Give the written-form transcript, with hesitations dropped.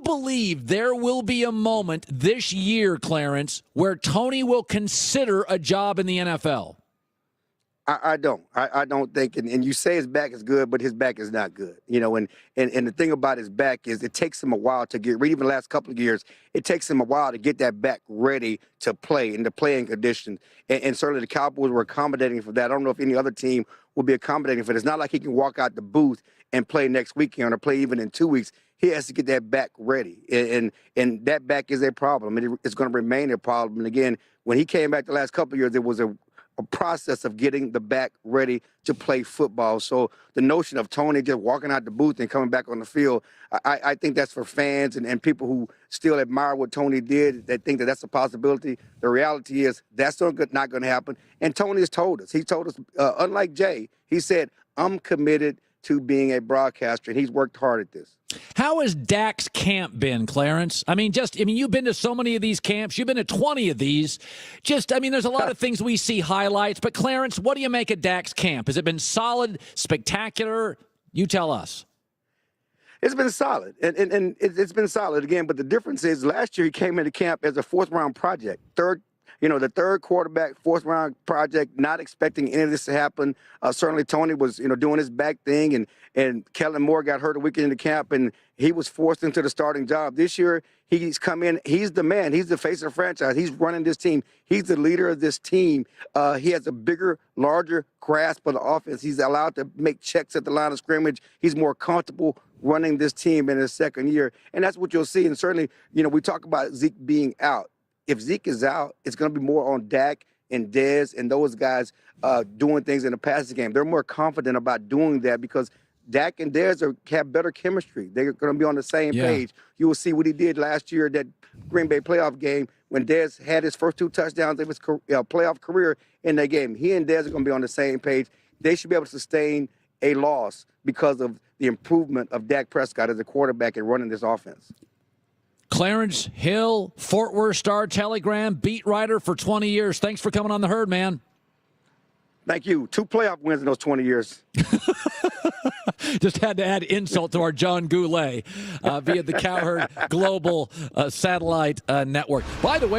believe there will be a moment this year, Clarence, where Tony will consider a job in the NFL? I don't. I don't think, and you say his back is good, but his back is not good. And the thing about his back is it takes him a while to get ready. Even the last couple of years, it takes him a while to get that back ready to play in the playing condition. And certainly the Cowboys were accommodating for that. I don't know if any other team will be accommodating for it. It's not like he can walk out the booth and play next weekend or play even in 2 weeks. He has to get that back ready, and that back is a problem, and it's going to remain a problem. And again, when he came back the last couple of years, it was a process of getting the back ready to play football. So the notion of Tony just walking out the booth and coming back on the field, I think that's for fans and people who still admire what Tony did, that think that that's a possibility. The reality is that's not going to happen. And Tony has told us. He told us, unlike Jay, he said, I'm committed to being a broadcaster, and he's worked hard at this. How has Dak's camp been, Clarence? You've been to so many of these camps. You've been to 20 of these. There's a lot of things we see highlights. But, Clarence, what do you make of Dak's camp? Has it been solid, spectacular? You tell us. It's been solid, and it's been solid again. But the difference is last year he came into camp as a fourth-round project, the third quarterback, fourth-round project, not expecting any of this to happen. Certainly Tony was, doing his back thing, and Kellen Moore got hurt a weekend into camp, and he was forced into the starting job. This year, he's come in. He's the man. He's the face of the franchise. He's running this team. He's the leader of this team. He has a bigger, larger grasp of the offense. He's allowed to make checks at the line of scrimmage. He's more comfortable running this team in his second year, and that's what you'll see. And certainly, we talk about Zeke being out. If Zeke is out, it's going to be more on Dak and Dez and those guys doing things in the passing game. They're more confident about doing that because Dak and Dez have better chemistry. They're going to be on the same page. You will see what he did last year, that Green Bay playoff game, when Dez had his first 2 touchdowns of his playoff career in that game. He and Dez are going to be on the same page. They should be able to sustain a loss because of the improvement of Dak Prescott as a quarterback and running this offense. Clarence Hill, Fort Worth Star-Telegram, beat writer for 20 years. Thanks for coming on The Herd, man. Thank you. 2 playoff wins in those 20 years. Just had to add insult to our John Goulet via the Cowherd Global Satellite Network. By the way,